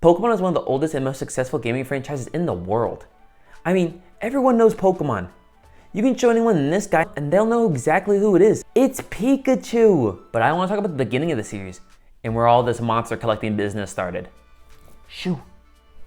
Pokemon is one of the oldest and most successful gaming franchises in the world. I mean, everyone knows Pokemon. You can show anyone in this guy and they'll know exactly who it is. It's Pikachu! But I want to talk about the beginning of the series and where all this monster collecting business started. Shoo!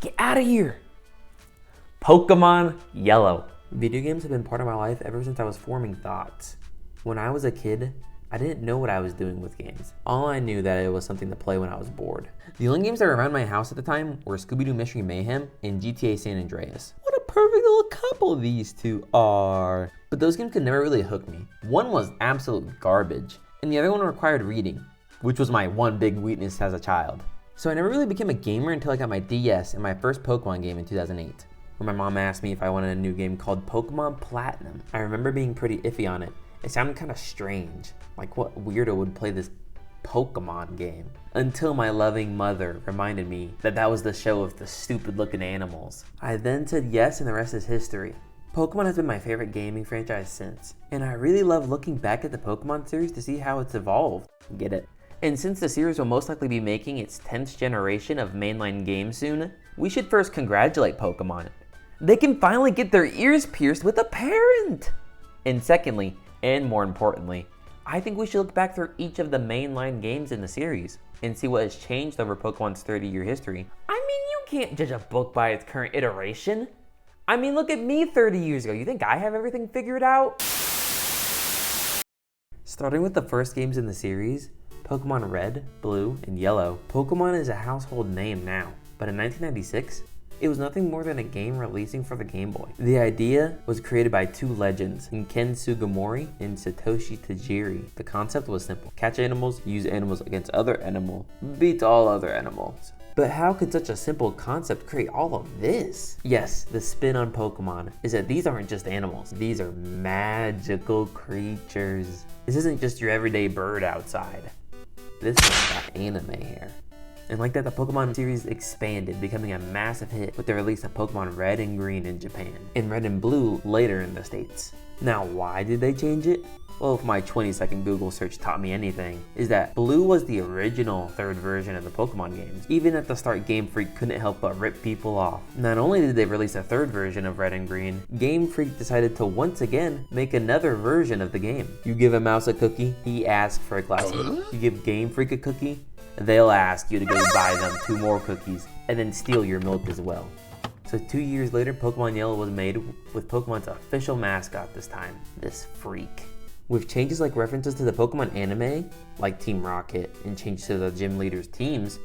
Get out of here! Pokemon Yellow. Video games have been part of my life ever since I was forming thoughts. When I was a kid, I didn't know what I was doing with games. All I knew that it was something to play when I was bored. The only games that were around my house at the time were Scooby-Doo Mystery Mayhem and GTA San Andreas. What a perfect little couple these two are. But those games could never really hook me. One was absolute garbage, and the other one required reading, which was my one big weakness as a child. So I never really became a gamer until I got my DS and my first Pokemon game in 2008, where my mom asked me if I wanted a new game called Pokemon Platinum. I remember being pretty iffy on it. It sounded kind of strange, like what weirdo would play this Pokemon game? Until my loving mother reminded me that that was the show of the stupid looking animals. I then said yes, and the rest is history. Pokemon has been my favorite gaming franchise since, and I really love looking back at the Pokemon series to see how it's evolved. Get it? And since the series will most likely be making its 10th generation of mainline games soon, we should first congratulate Pokemon. They can finally get their ears pierced with a parent! And secondly, and more importantly, I think we should look back through each of the mainline games in the series and see what has changed over Pokemon's 30-year history. I mean, you can't judge a book by its current iteration. I mean, look at me 30 years ago. You think I have everything figured out? Starting with the first games in the series, Pokemon Red, Blue, and Yellow, Pokemon is a household name now. But in 1996, it was nothing more than a game releasing for the Game Boy. The idea was created by two legends, Ken Sugimori and Satoshi Tajiri. The concept was simple. Catch animals, use animals against other animals, beat all other animals. But how could such a simple concept create all of this? Yes, the spin on Pokemon is that these aren't just animals. These are magical creatures. This isn't just your everyday bird outside. This one's got anime hair. And like that, the Pokemon series expanded, becoming a massive hit with the release of Pokemon Red and Green in Japan, and Red and Blue later in the States. Now, why did they change it? Well, if my 20-second Google search taught me anything, is that Blue was the original third version of the Pokemon games. Even at the start, Game Freak couldn't help but rip people off. Not only did they release a third version of Red and Green, Game Freak decided to once again make another version of the game. You give a mouse a cookie, he asks for a glass of milk. You give Game Freak a cookie, they'll ask you to go buy them 2 more cookies and then steal your milk as well. So 2 years later, Pokemon Yellow was made with Pokemon's official mascot this time, this freak. With changes like references to the Pokemon anime, like Team Rocket, and changes to the gym leaders' teams,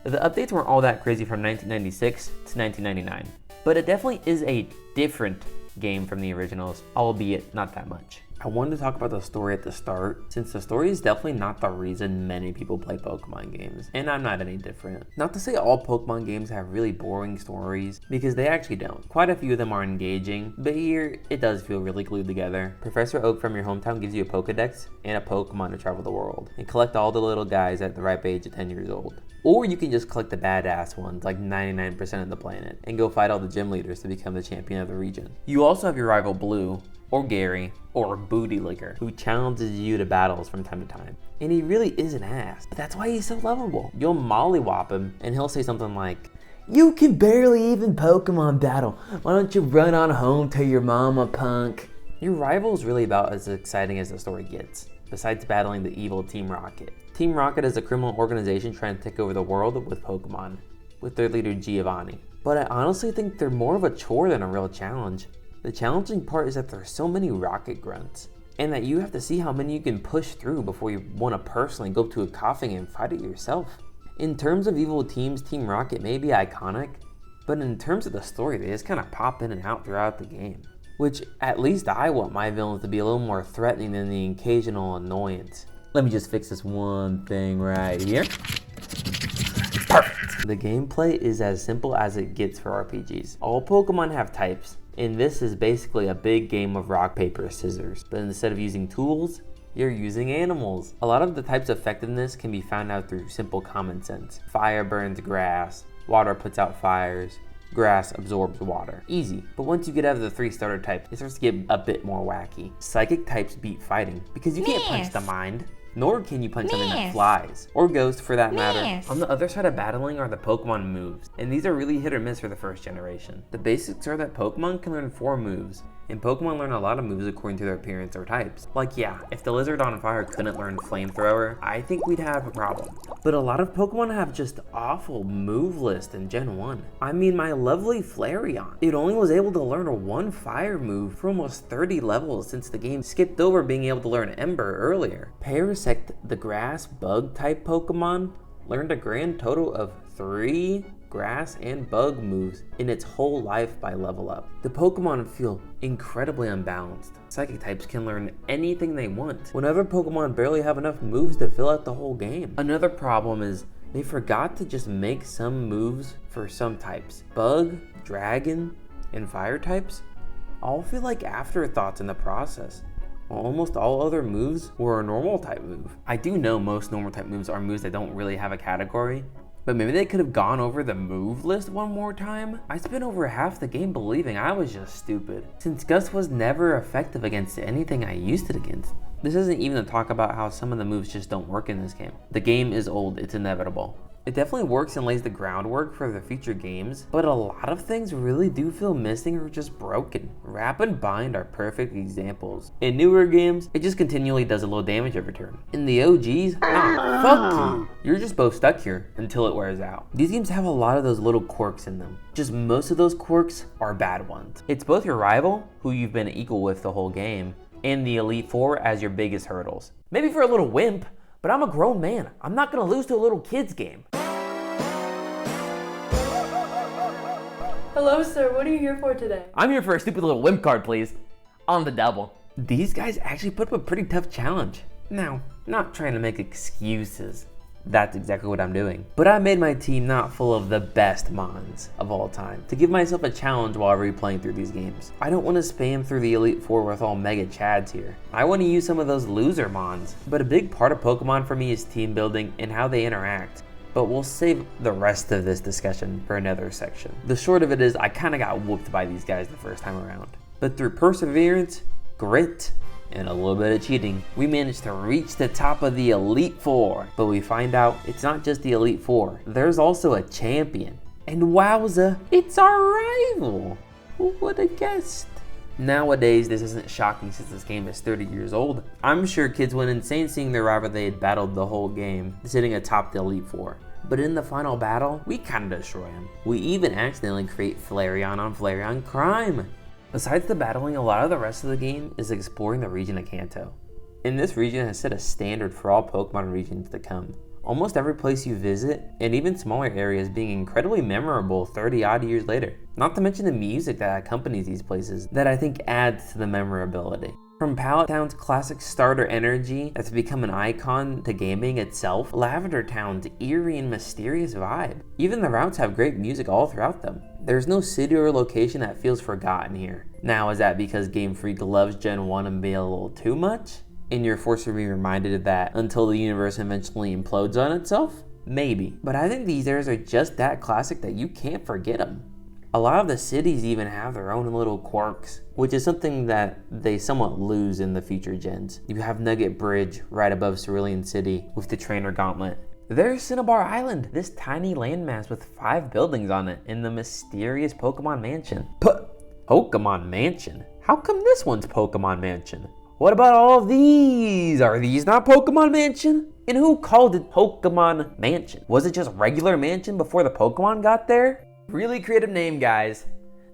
the updates weren't all that crazy from 1996 to 1999. But it definitely is a different game from the originals, albeit not that much. I wanted to talk about the story at the start, since the story is definitely not the reason many people play Pokemon games, and I'm not any different. Not to say all Pokemon games have really boring stories, because they actually don't. Quite a few of them are engaging, but here, it does feel really glued together. Professor Oak from your hometown gives you a Pokedex and a Pokemon to travel the world, and collect all the little guys at the ripe age of 10 years old. Or you can just collect the badass ones, like 99% of the planet, and go fight all the gym leaders to become the champion of the region. You also have your rival Blue, or Gary, or Booty Licker, who challenges you to battles from time to time. And he really is an ass, but that's why he's so lovable. You'll mollywop him, and he'll say something like, "You can barely even Pokemon battle. Why don't you run on home to your mama, punk?" Your rival is really about as exciting as the story gets, besides battling the evil Team Rocket. Team Rocket is a criminal organization trying to take over the world with Pokemon, with their leader Giovanni. But I honestly think they're more of a chore than a real challenge. The challenging part is that there's so many rocket grunts, and that you have to see how many you can push through before you want to personally go up to a Koffing and fight it yourself. In terms of evil teams, Team Rocket may be iconic, but in terms of the story, they just kind of pop in and out throughout the game. Which, at least I want my villains to be a little more threatening than the occasional annoyance. Let me just fix this one thing right here. Perfect! The gameplay is as simple as it gets for RPGs. All Pokemon have types, and this is basically a big game of rock, paper, scissors. But instead of using tools, you're using animals. A lot of the types' effectiveness can be found out through simple common sense. Fire burns grass, water puts out fires, grass absorbs water. Easy. But once you get out of the 3 starter types, it starts to get a bit more wacky. Psychic types beat fighting because you can't punch the mind. nor can you punch something that flies, or ghost for that matter. Miss. On the other side of battling are the Pokemon moves, and these are really hit or miss for the first generation. The basics are that Pokemon can learn 4 moves, and Pokemon learn a lot of moves according to their appearance or types. Like yeah, if the Lizard on Fire couldn't learn Flamethrower, I think we'd have a problem. But a lot of Pokemon have just awful move list in Gen 1. I mean, my lovely Flareon, it only was able to learn a 1 fire move for almost 30 levels since the game skipped over being able to learn Ember earlier. Parasect, the grass bug type Pokemon, learned a grand total of 3 grass and bug moves in its whole life by level up. The Pokemon feel incredibly unbalanced. Psychic types can learn anything they want, whenever Pokemon barely have enough moves to fill out the whole game. Another problem is they forgot to just make some moves for some types. Bug, dragon, and fire types all feel like afterthoughts in the process, while almost all other moves were a normal type move. I do know most normal type moves are moves that don't really have a category, but maybe they could have gone over the move list one more time. I spent over half the game believing I was just stupid, since Gust was never effective against anything I used it against. This isn't even to talk about how some of the moves just don't work in this game. The game is old, it's inevitable. It definitely works and lays the groundwork for the future games, but a lot of things really do feel missing or just broken. Wrap and Bind are perfect examples. In newer games, it just continually does a little damage every turn. In the OGs, fuck you. You're just both stuck here until it wears out. These games have a lot of those little quirks in them. Just most of those quirks are bad ones. It's both your rival, who you've been equal with the whole game, and the Elite Four as your biggest hurdles. Maybe for a little wimp, but I'm a grown man. I'm not gonna lose to a little kid's game. Hello, sir. What are you here for today? I'm here for a stupid little wimp card, please. On the double. These guys actually put up a pretty tough challenge. Now, not trying to make excuses. That's exactly what I'm doing. But I made my team not full of the best mons of all time to give myself a challenge while replaying through these games. I don't want to spam through the Elite Four with all Mega Chads here. I want to use some of those loser mons. But a big part of Pokemon for me is team building and how they interact. But we'll save the rest of this discussion for another section. The short of it is I kind of got whooped by these guys the first time around. But through perseverance, grit, and a little bit of cheating, we managed to reach the top of the Elite Four. But we find out it's not just the Elite Four, there's also a champion. And wowza, it's our rival! Who would have guessed? Nowadays, this isn't shocking since this game is 30 years old. I'm sure kids went insane seeing their rival they had battled the whole game, sitting atop the Elite Four. But in the final battle, we kinda destroy him. We even accidentally create Flareon on Flareon Crime. Besides the battling, a lot of the rest of the game is exploring the region of Kanto. And this region has set a standard for all Pokemon regions to come. Almost every place you visit, and even smaller areas being incredibly memorable 30 odd years later. Not to mention the music that accompanies these places that I think adds to the memorability. From Pallet Town's classic starter energy that's become an icon to gaming itself, Lavender Town's eerie and mysterious vibe. Even the routes have great music all throughout them. There's no city or location that feels forgotten here. Now, is that because Game Freak loves Gen 1 and be a little too much? And you're forced to be reminded of that until the universe eventually implodes on itself? Maybe. But I think these areas are just that classic that you can't forget them. A lot of the cities even have their own little quirks, which is something that they somewhat lose in the future gens. You have Nugget Bridge right above Cerulean City with the Trainer Gauntlet. There's Cinnabar Island, this tiny landmass with 5 buildings on it in the mysterious Pokemon Mansion. Pokemon Mansion? How come this one's Pokemon Mansion? What about all of these? Are these not Pokemon Mansion? And who called it Pokemon Mansion? Was it just regular mansion before the Pokemon got there? Really creative name, guys.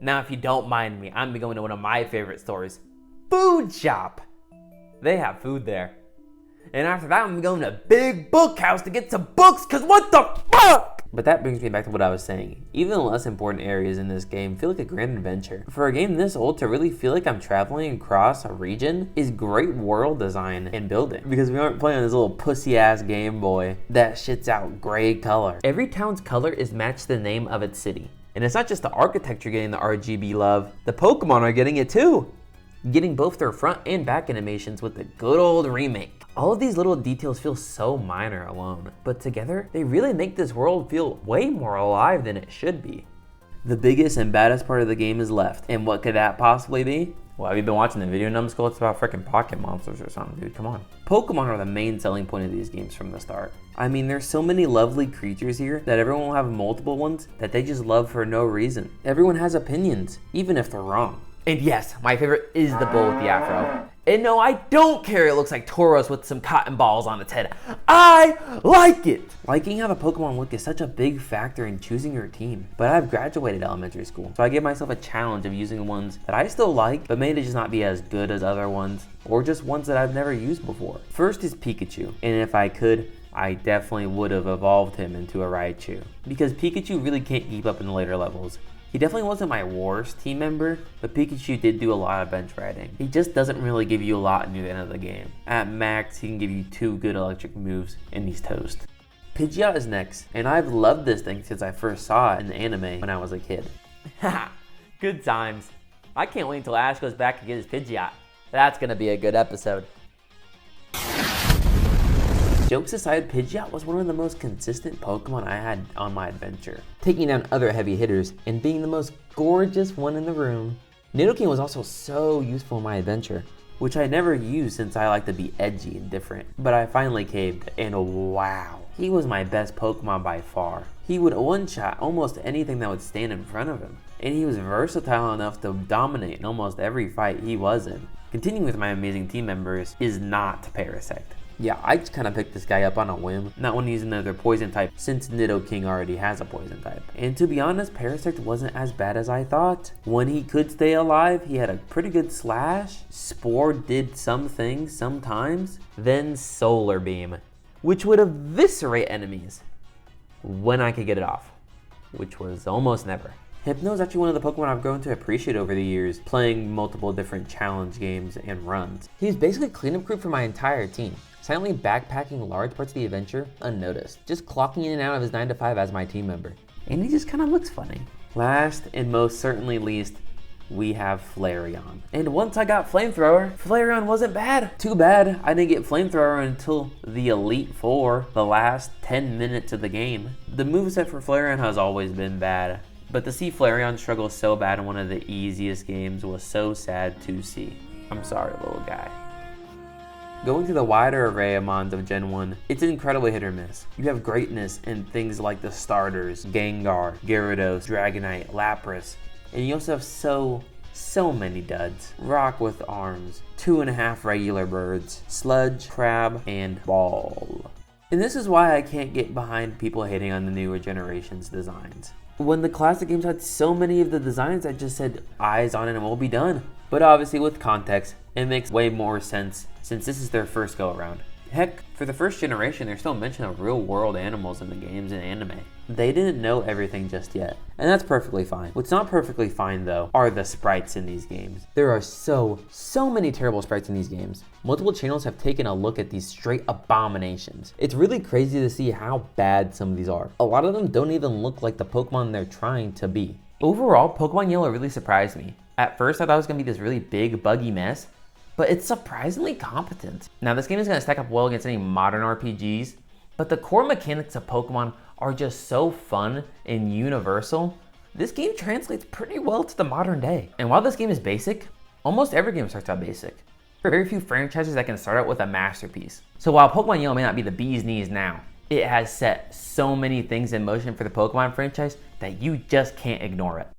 Now, if you don't mind me, I'm going to one of my favorite stores. Food Shop. They have food there. And after that, I'm going to Big Book House to get some books, cause what the fuck? But that brings me back to what I was saying. Even the less important areas in this game feel like a grand adventure. For a game this old to really feel like I'm traveling across a region is great world design and building. Because we aren't playing on this little pussy ass Game Boy that shits out gray color. Every town's color is matched to the name of its city. And it's not just the architecture getting the RGB love, the Pokemon are getting it too. Getting both their front and back animations with the good old remake. All of these little details feel so minor alone, but together, they really make this world feel way more alive than it should be. The biggest and baddest part of the game is left, and what could that possibly be? Well, have you been watching the video, numbskull? It's about freaking pocket monsters or something, dude. Come on. Pokemon are the main selling point of these games from the start. I mean, there's so many lovely creatures here that everyone will have multiple ones that they just love for no reason. Everyone has opinions, even if they're wrong. And yes, my favorite is the bull with the afro. And no, I don't care it looks like Tauros with some cotton balls on its head. I like it! Liking how the Pokemon look is such a big factor in choosing your team. But I've graduated elementary school, so I give myself a challenge of using ones that I still like, but may just not be as good as other ones, or just ones that I've never used before. First is Pikachu, and if I could, I definitely would have evolved him into a Raichu, because Pikachu really can't keep up in the later levels. He definitely wasn't my worst team member, but Pikachu did do a lot of bench riding. He just doesn't really give you a lot near the end of the game. At max, he can give you 2 good electric moves, and he's toast. Pidgeot is next, and I've loved this thing since I first saw it in the anime when I was a kid. Haha, good times. I can't wait until Ash goes back and gets his Pidgeot. That's gonna be a good episode. Jokes aside, Pidgeot was one of the most consistent Pokemon I had on my adventure, taking down other heavy hitters and being the most gorgeous one in the room. Nidoking was also so useful in my adventure, which I never used since I like to be edgy and different, but I finally caved, and wow, he was my best Pokemon by far. He would one-shot almost anything that would stand in front of him, and he was versatile enough to dominate in almost every fight he was in. Continuing with my amazing team members is not Parasect. Yeah, I just kind of picked this guy up on a whim, not when using another poison type since Nidoking already has a poison type. And to be honest, Parasect wasn't as bad as I thought. When he could stay alive, he had a pretty good slash. Spore did some things sometimes. Then Solar Beam, which would eviscerate enemies when I could get it off, which was almost never. Hypno is actually one of the Pokemon I've grown to appreciate over the years, playing multiple different challenge games and runs. He was basically cleanup crew for my entire team, silently backpacking large parts of the adventure unnoticed, just clocking in and out of his 9 to 5 as my team member. And he just kind of looks funny. Last and most certainly least, we have Flareon. And once I got Flamethrower, Flareon wasn't bad. Too bad I didn't get Flamethrower until the Elite Four, the last 10 minutes of the game. The moveset for Flareon has always been bad, but to see Flareon struggle so bad in one of the easiest games was so sad to see. I'm sorry, little guy. Going through the wider array of Mons of Gen 1, it's incredibly hit or miss. You have greatness in things like the starters, Gengar, Gyarados, Dragonite, Lapras, and you also have so many duds. Rock with arms, 2.5 regular birds, Sludge, Crab, and Ball. And this is why I can't get behind people hating on the newer generation's designs. When the classic games had so many of the designs that just said eyes on it and we'll be done. But obviously with context, it makes way more sense since this is their first go around. Heck, for the first generation, there's still mention of real world animals in the games and anime. They didn't know everything just yet, and that's perfectly fine. What's not perfectly fine though, are the sprites in these games. There are so many terrible sprites in these games. Multiple channels have taken a look at these straight abominations. It's really crazy to see how bad some of these are. A lot of them don't even look like the Pokemon they're trying to be. Overall, Pokemon Yellow really surprised me. At first, I thought it was gonna be this really big, buggy mess, but it's surprisingly competent. Now, this game is gonna stack up well against any modern RPGs, but the core mechanics of Pokemon are just so fun and universal. This game translates pretty well to the modern day. And while this game is basic, almost every game starts out basic. There are very few franchises that can start out with a masterpiece. So while Pokemon Yellow may not be the bee's knees now, it has set so many things in motion for the Pokemon franchise that you just can't ignore it.